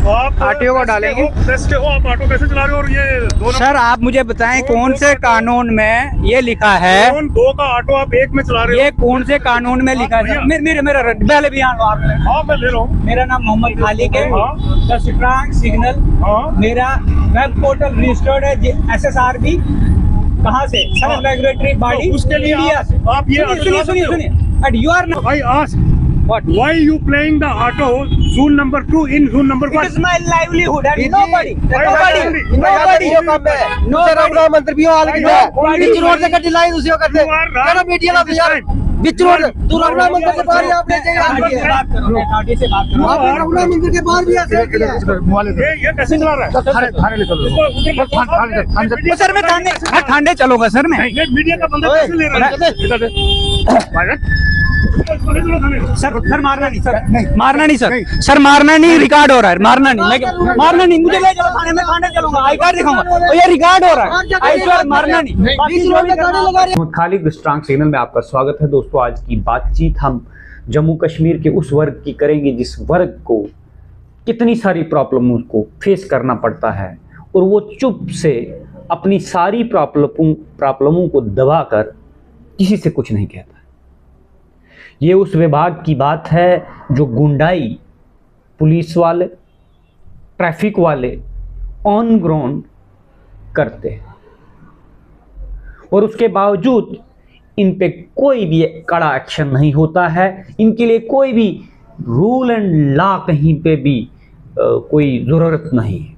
आप आरटीओ को डालेंगे। आप ऑटो कैसे चला रहे हो? और ये दो सर आप मुझे बताएं कौन से कानून में ये लिखा है? दो का ऑटो आप एक में चला रहे हो? ये कौन से कानून में लिखा है? मेरा पहले भी हाँ मैं ले रहा हूँ। मेरा नाम मोहम्मद खालिक है। द स्ट्रांग सिग्नल मेरा वेब पोर्टल रजिस्टर्ड है SSRB। कहाँ से? सब रेगुलेटरी बॉडी उसके लिए इंडिया से। आप ये सुनिए and you are I asked What? why you playing the auto zone number 2 in zone number 1? It is my livelihood and Nobody. No मंत्री भी हाल की है बीच रोड से कटी लाइन उसी वक्त से कहना मीडिया में यार बीच रोड तू रघुनाथ मंदिर के बाहर आपने बात करो आप रघुनाथ मंदिर के बाहर भी ऐसे किया ये कैसे चला रहा है? थाने ले चलो सर मैं थाने चलूंगा सर मैं। मीडिया का बंदा कैसे ले रहा है? सर मारना नहीं सर मारना नहीं रिकॉर्ड हो रहा है। मारना नहीं मुझे ले चलो थाने में। थाने चलूंगा आई कार्ड दिखाऊंगा और ये रिकॉर्ड हो रहा है। आई स्वेयर मारना नहीं। मोहम्मद खालिक स्ट्रांग सिग्नल में आपका स्वागत है। दोस्तों आज की बातचीत हम जम्मू कश्मीर के उस वर्ग की करेंगे जिस वर्ग को कितनी सारी प्रॉब्लमों को फेस करना पड़ता है और वो चुप से अपनी सारी प्रॉब्लमों को दबाकर किसी से कुछ नहीं कहता। ये उस विभाग की बात है जो गुंडाई पुलिस वाले ट्रैफिक वाले ऑन ग्राउंड करते हैं और उसके बावजूद इन पे कोई भी कड़ा एक्शन नहीं होता है। इनके लिए कोई भी रूल एंड लॉ कहीं पे भी कोई ज़रूरत नहीं है।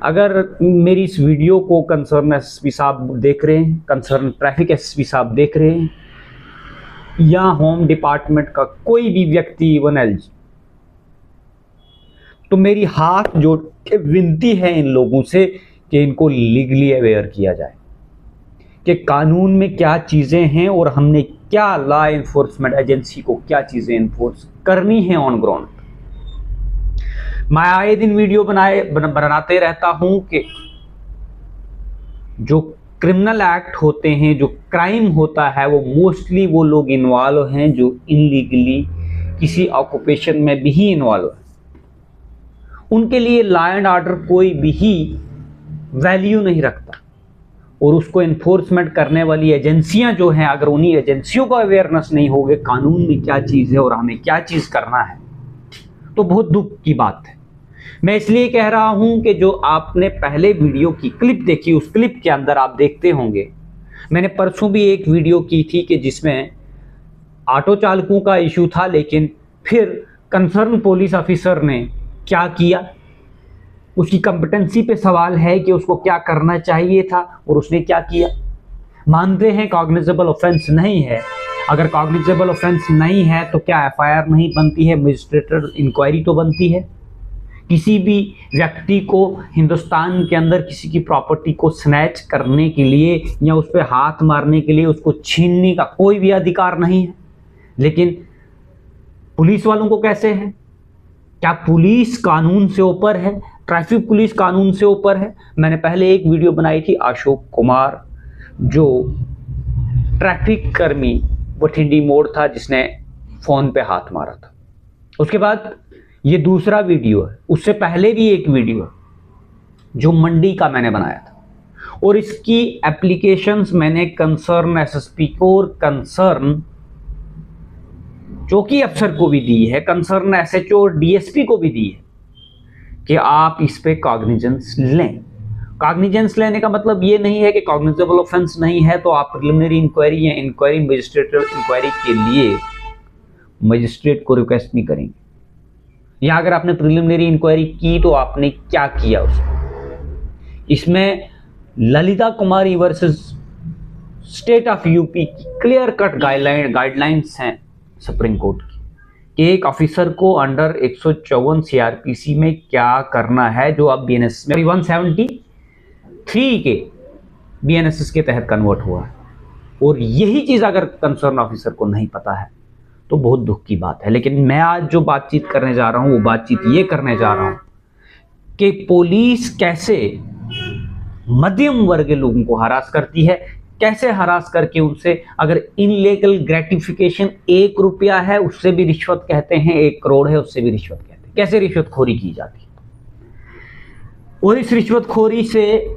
अगर मेरी इस वीडियो को कंसर्न एसपी साहब देख रहे हैं, कंसर्न ट्रैफिक एसपी साहब देख रहे हैं या होम डिपार्टमेंट का कोई भी व्यक्ति इवन LG, तो मेरी हाथ जोड़ के विनती है इन लोगों से कि इनको लीगली अवेयर किया जाए कि कानून में क्या चीज़ें हैं और हमने क्या लॉ एनफोर्समेंट एजेंसी को क्या चीज़ें एनफोर्स करनी है ऑन ग्राउंड। मैं आए दिन वीडियो बनाते रहता हूं कि जो क्रिमिनल एक्ट होते हैं, जो क्राइम होता है, वो मोस्टली वो लोग इन्वॉल्व हैं जो इनलीगली किसी ऑक्यूपेशन में भी इन्वॉल्व है। उनके लिए लॉ एंड ऑर्डर कोई भी वैल्यू नहीं रखता और उसको इन्फोर्समेंट करने वाली एजेंसियां जो हैं, अगर उन्हीं एजेंसियों का अवेयरनेस नहीं होगे कानून में क्या चीज़ है और हमें क्या चीज़ करना है, तो बहुत दुख की बात है। मैं इसलिए कह रहा हूं कि जो आपने पहले वीडियो की क्लिप देखी, उस क्लिप के अंदर आप देखते होंगे मैंने परसों भी एक वीडियो की थी कि जिसमें ऑटो चालकों का इशू था, लेकिन फिर कंसर्न पुलिस ऑफिसर ने क्या किया, उसकी कंपिटेंसी पे सवाल है कि उसको क्या करना चाहिए था और उसने क्या किया। मानते हैं कॉग्निजेबल ऑफेंस नहीं है, अगर कॉग्निजेबल ऑफेंस नहीं है तो क्या FIR नहीं बनती है, मजिस्ट्रेटर इंक्वायरी तो बनती है। किसी भी व्यक्ति को हिंदुस्तान के अंदर किसी की प्रॉपर्टी को स्नैच करने के लिए या उस पर हाथ मारने के लिए, उसको छीनने का कोई भी अधिकार नहीं है। लेकिन पुलिस वालों को कैसे है? क्या पुलिस कानून से ऊपर है? ट्रैफिक पुलिस कानून से ऊपर है? मैंने पहले एक वीडियो बनाई थी अशोक कुमार जो ट्रैफिक कर्मी बठिंडी मोड़ था जिसने फ़ोन पे हाथ मारा था। उसके बाद ये दूसरा वीडियो है, उससे पहले भी एक वीडियो जो मंडी का मैंने बनाया था और इसकी एप्लीकेशंस मैंने कंसर्न SSP को और कंसर्न चौकी अफसर को भी दी है, कंसर्न SHO और DSP को भी दी है कि आप इस पे कॉग्निजेंस लें। कॉग्निजेंस लेने का मतलब ये नहीं है कि कॉग्निजेबल ऑफेंस नहीं है तो आप प्रिलिमिनरी इंक्वायरी या इंक्वायरी मजिस्ट्रेटर इंक्वायरी के लिए मजिस्ट्रेट को रिक्वेस्ट नहीं करेंगे, या अगर आपने प्रिलिमिनरी इंक्वायरी की तो आपने क्या किया उसमें। इसमें ललिता कुमारी वर्सेस स्टेट ऑफ यूपी की क्लियर कट गाइडलाइंस हैं सुप्रीम कोर्ट की कि एक ऑफिसर को अंडर 154 CRPC में क्या करना है, जो अब BNSS में 173 के BNSS के तहत कन्वर्ट हुआ है। और यही चीज़ अगर कंसर्न ऑफिसर को नहीं पता है तो बहुत दुख की बात है। लेकिन मैं आज जो बातचीत करने जा रहा हूँ वो बातचीत ये करने जा रहा हूँ कि पुलिस कैसे मध्यम वर्ग के लोगों को हरास करती है, कैसे हरास करके उनसे अगर इनलीगल ग्रेटिफिकेशन 1 रुपया है उससे भी रिश्वत कहते हैं, 1 करोड़ है उससे भी रिश्वत कहते हैं। कैसे रिश्वतखोरी की जाती है। और इस रिश्वतखोरी से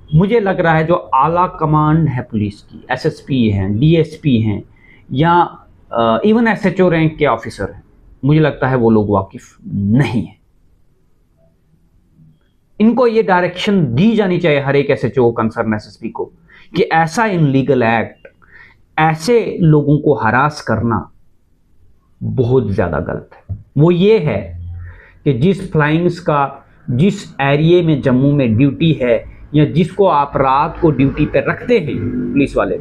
मुझे लग रहा है जो आला कमांड है पुलिस की, एसएसपी हैं, डीएसपी हैं, या इवन एसएचओ रैंक के ऑफिसर हैं, मुझे लगता है वो लोग वाकिफ नहीं है। इनको ये डायरेक्शन दी जानी चाहिए हर एक एसएचओ, कंसर्न एसएसपी को, कि ऐसा इनलीगल एक्ट, ऐसे लोगों को हरास करना बहुत ज्यादा गलत है। वो ये है कि जिस फ्लाइंग्स का जिस एरिया में जम्मू में ड्यूटी है, या जिसको आप रात को ड्यूटी पे रखते हैं पुलिस वाले,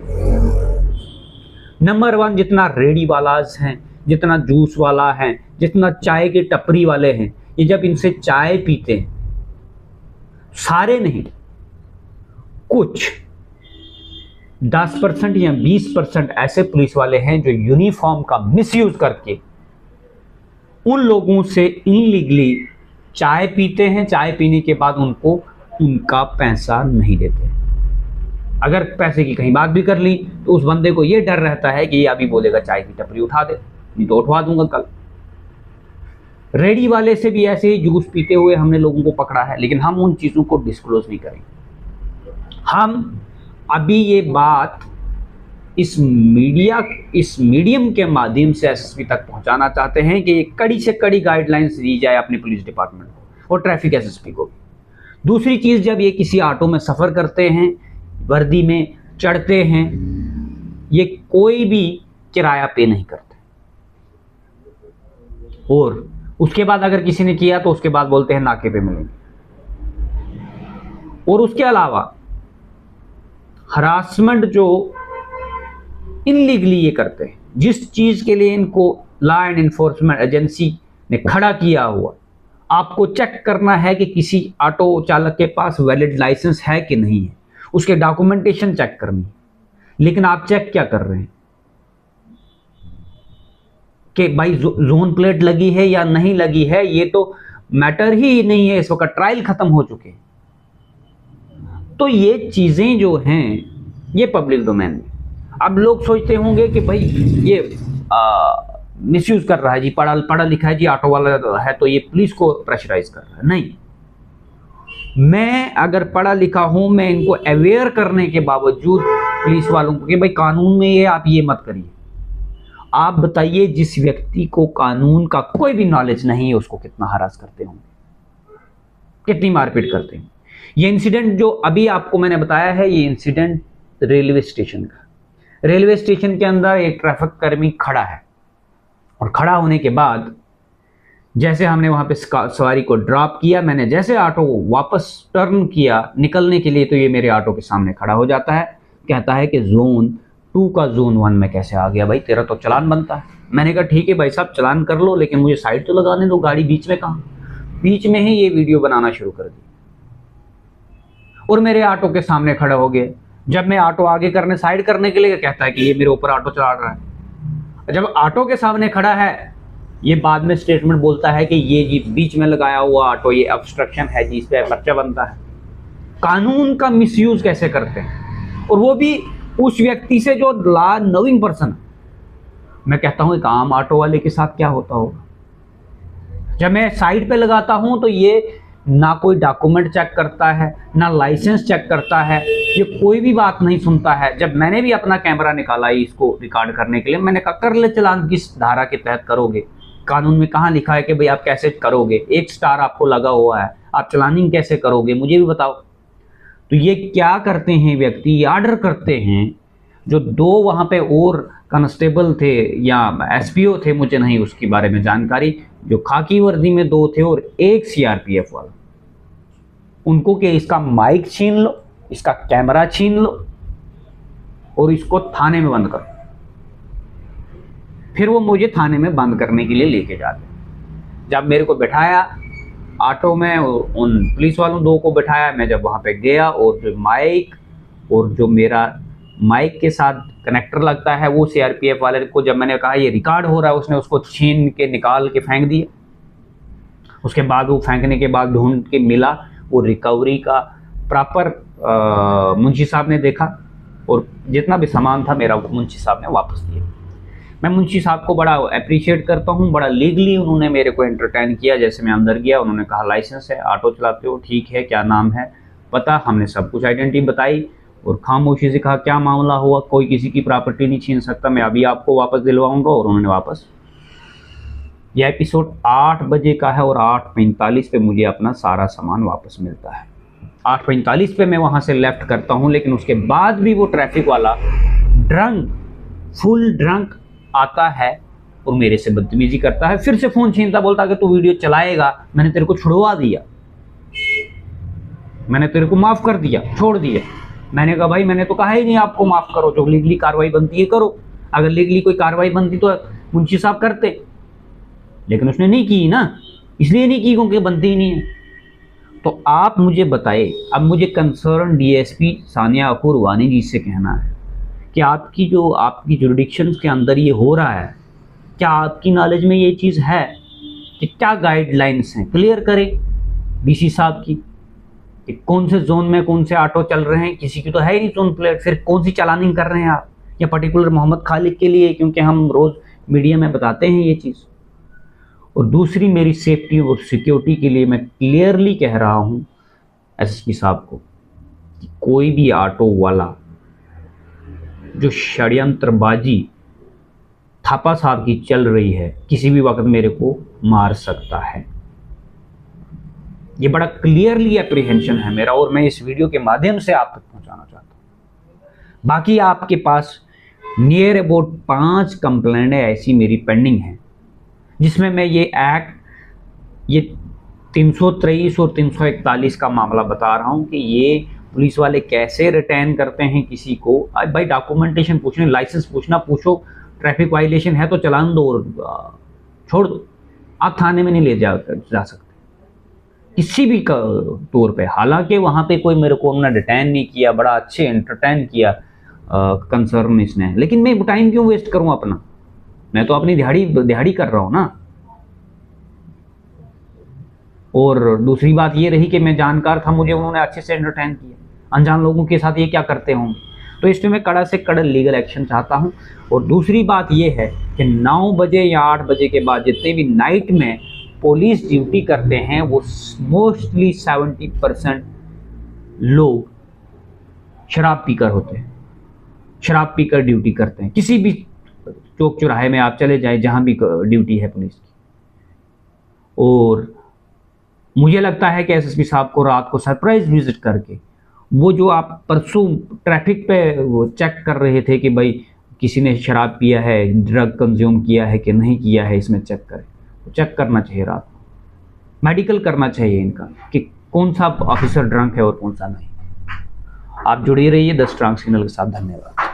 नंबर 1 जितना रेडी वालाज हैं, जितना जूस वाला है, जितना चाय के टपरी वाले हैं, ये जब इनसे चाय पीते हैं, सारे नहीं, कुछ 10% या 20% ऐसे पुलिस वाले हैं जो यूनिफॉर्म का मिसयूज करके उन लोगों से इनलीगली चाय पीते हैं। चाय पीने के बाद उनको उनका पैसा नहीं देते। अगर पैसे की कहीं बात भी कर ली तो उस बंदे को यह डर रहता है कि ये अभी बोलेगा चाय की टपरी उठा दे, नहीं तो उठवा दूंगा कल। रेडी वाले से भी ऐसे ही जूस पीते हुए हमने लोगों को पकड़ा है, लेकिन हम उन चीज़ों को डिस्क्लोज नहीं करेंगे। हम अभी ये बात इस मीडियम के माध्यम से एसएसपी तक पहुंचाना चाहते हैं कि कड़ी से कड़ी गाइडलाइंस दी जाए अपने पुलिस डिपार्टमेंट को और ट्रैफिक एसएसपी को। दूसरी चीज़, जब ये किसी ऑटो में सफ़र करते हैं, वर्दी में चढ़ते हैं, ये कोई भी किराया पे नहीं करते, और उसके बाद अगर किसी ने किया तो उसके बाद बोलते हैं नाके पे मिलेंगे। और उसके अलावा हरासमेंट जो इनलीगली ये करते हैं, जिस चीज के लिए इनको लॉ एंड एनफोर्समेंट एजेंसी ने खड़ा किया हुआ, आपको चेक करना है कि किसी ऑटो चालक के पास वैलिड लाइसेंस है कि नहीं है, उसके डॉक्यूमेंटेशन चेक करनी है। लेकिन आप चेक क्या कर रहे हैं कि भाई जोन प्लेट लगी है या नहीं लगी है, ये तो मैटर ही नहीं है। इस वक्त ट्रायल खत्म हो चुके हैं। तो ये चीजें जो हैं ये पब्लिक डोमेन में। अब लोग सोचते होंगे कि भाई ये मिसयूज कर रहा है जी, पढ़ा लिखा है जी, ऑटो वाला है, तो ये पुलिस को प्रेशराइज कर रहा है। नहीं, मैं अगर पढ़ा लिखा हूं, मैं इनको अवेयर करने के बावजूद पुलिस वालों को कि भाई कानून में ये आप ये मत करिए। आप बताइए, जिस व्यक्ति को कानून का कोई भी नॉलेज नहीं है उसको कितना हरास करते होंगे, कितनी मारपीट करते हैं। ये इंसिडेंट जो अभी आपको मैंने बताया है, ये इंसिडेंट रेलवे स्टेशन का। रेलवे स्टेशन के अंदर एक ट्रैफिक कर्मी खड़ा है, और खड़ा होने के बाद जैसे हमने वहां पे सवारी को ड्रॉप किया, मैंने जैसे ऑटो वापस टर्न किया निकलने के लिए, तो ये मेरे ऑटो के सामने खड़ा हो जाता है। कहता है कि जोन 2 का जोन 1 में कैसे आ गया भाई, तेरा तो चालान बनता है। मैंने कहा ठीक है भाई साहब, चालान कर लो, लेकिन मुझे साइड तो लगाने दो, गाड़ी बीच में कहाँ। बीच में ही ये वीडियो बनाना शुरू कर दी और मेरे ऑटो के सामने खड़ा हो गया। जब मैं ऑटो आगे करने साइड करने के लिए, कहता है कि ये मेरे ऊपर ऑटो चला रहा है। जब ऑटो के सामने खड़ा है, ये बाद में स्टेटमेंट बोलता है कि ये जी बीच में लगाया हुआ ऑटो ये ऑब्स्ट्रक्शन है जी, इस पे पर्चा बनता है। कानून का मिसयूज कैसे करते हैं, और वो भी उस व्यक्ति से जो लॉ नोइंग पर्सन। मैं कहता हूं एक आम ऑटो वाले के साथ क्या होता होगा। जब मैं साइड पे लगाता हूं तो ये ना कोई डॉक्यूमेंट चेक करता है, ना लाइसेंस चेक करता है, ये कोई भी बात नहीं सुनता है। जब मैंने भी अपना कैमरा निकाला इसको रिकॉर्ड करने के लिए, मैंने कहा कर ले चालान, किस धारा के तहत करोगे, कानून में कहाँ लिखा है कि भाई आप कैसे करोगे, 1 स्टार आपको लगा हुआ है, आप चलानिंग कैसे करोगे, मुझे भी बताओ। तो ये क्या करते हैं व्यक्ति, ये ऑर्डर करते हैं। जो 2 वहाँ पे और कांस्टेबल थे या एसपीओ थे, मुझे नहीं उसके बारे में जानकारी, जो खाकी वर्दी में 2 थे और 1 सीआरपीएफ वाला, उनको कि इसका माइक छीन लो, इसका कैमरा छीन लो और इसको थाने में बंद करो। फिर वो मुझे थाने में बंद करने के लिए लेके जाते। जब मेरे को बैठाया ऑटो में, उन पुलिस वालों 2 को बैठाया, मैं जब वहाँ पे गया, और जो माइक और जो मेरा माइक के साथ कनेक्टर लगता है, वो सीआरपीएफ वाले को जब मैंने कहा ये रिकॉर्ड हो रहा है, उसने उसको छीन के निकाल के फेंक दिया। उसके बाद वो फेंकने के बाद ढूंढ के मिला, वो रिकवरी का प्रॉपर मुंशी साहब ने देखा, और जितना भी सामान था मेरा मुंशी साहब ने वापस दिया। मैं मुंशी साहब को बड़ा अप्रिशिएट करता हूँ, बड़ा लीगली उन्होंने मेरे को एंटरटेन किया। जैसे मैं अंदर गया, उन्होंने कहा लाइसेंस है, ऑटो चलाते हो, ठीक है, क्या नाम है पता, हमने सब कुछ आइडेंटिटी बताई और खामोशी से कहा क्या मामला हुआ, कोई किसी की प्रॉपर्टी नहीं छीन सकता, मैं अभी आपको वापस दिलवाऊंगा। और उन्होंने वापस, यह एपिसोड 8 बजे का है और 8:45 पे मुझे अपना सारा सामान वापस मिलता है। 8:45 पे मैं वहाँ से लेफ्ट करता हूँ, लेकिन उसके बाद भी वो ट्रैफिक वाला ड्रंक, फुल ड्रंक आता है और मेरे से बदतमीजी करता है, फिर से फ़ोन छीनता, बोलता कि तू वीडियो चलाएगा, मैंने तेरे को छुड़वा दिया, मैंने तेरे को माफ़ कर दिया, छोड़ दिया। मैंने कहा भाई मैंने तो कहा ही नहीं आपको माफ़ करो, जो लीगली कार्रवाई बनती है करो, अगर लीगली कोई कार्रवाई बनती तो मुंशी साहब करते, लेकिन उसने नहीं की ना, इसलिए नहीं की क्योंकि बनती ही नहीं है। तो आप मुझे बताइए, अब मुझे कंसर्न डीएसपी सानिया अपूरवानी जी से कहना है कि आपकी जुरिडिक्शंस के अंदर ये हो रहा है, क्या आपकी नॉलेज में ये चीज़ है कि क्या गाइडलाइंस हैं, क्लियर करें डीसी साहब की कि कौन से जोन में कौन से ऑटो चल रहे हैं, किसी की तो है ही नहीं जोन प्लेट, फिर कौन सी चालानिंग कर रहे हैं आप, या पर्टिकुलर मोहम्मद खालिद के लिए, क्योंकि हम रोज़ मीडिया में बताते हैं ये चीज़। और दूसरी मेरी सेफ्टी और सिक्योरिटी के लिए मैं क्लियरली कह रहा हूँ एसएसपी साहब को कि कोई भी ऑटो वाला जो षड्यंत्रबाजी थापा साहब की चल रही है, किसी भी वक्त मेरे को मार सकता है। ये बड़ा क्लियरली एप्रीहेंशन है मेरा, और मैं इस वीडियो के माध्यम से आप तक पहुंचाना चाहता हूँ। बाकी आपके पास नियर अबाउट 5 कंप्लेंटें ऐसी मेरी पेंडिंग हैं, जिसमें मैं ये एक्ट, ये 323 और 341 का मामला बता रहा हूँ कि ये पुलिस वाले कैसे रिटेन करते हैं किसी को। आज भाई डॉक्यूमेंटेशन पूछने, लाइसेंस पूछना, पूछो ट्रैफिक वायलेशन है तो चलान दो और छोड़ दो, आप थाने में नहीं ले जा सकते किसी भी तौर पे। हालांकि वहाँ पे कोई मेरे को उन्होंने डिटेन नहीं किया, बड़ा अच्छे एंटरटेन किया कंसर्न इसने, लेकिन मैं टाइम क्यों वेस्ट करूँ अपना, मैं तो अपनी दिहाड़ी कर रहा हूँ ना। और दूसरी बात ये रही कि मैं जानकार था, मुझे उन्होंने अच्छे से एंटरटेन किया, अनजान लोगों के साथ ये क्या करते होंगे, तो इसमें मैं कड़ा से कड़ा लीगल एक्शन चाहता हूँ। और दूसरी बात ये है कि 9 बजे या 8 बजे के बाद जितने भी नाइट में पुलिस ड्यूटी करते हैं, वो मोस्टली 70% लोग शराब पीकर होते हैं, शराब पीकर ड्यूटी करते हैं। किसी भी चौक चौराहे में आप चले जाएं, जहां भी ड्यूटी है पुलिस की। और मुझे लगता है कि एसएसपी साहब को रात को सरप्राइज विजिट करके, वो जो आप परसों ट्रैफिक पे वो चेक कर रहे थे कि भाई किसी ने शराब पिया है, ड्रग कंज्यूम किया है कि नहीं किया है, इसमें चेक करें, तो चेक करना चाहिए रात को, मेडिकल करना चाहिए इनका कि कौन सा ऑफिसर ड्रंक है और कौन सा नहीं। आप जुड़े रहिए 10 स्ट्रांग सिग्नल के साथ। धन्यवाद।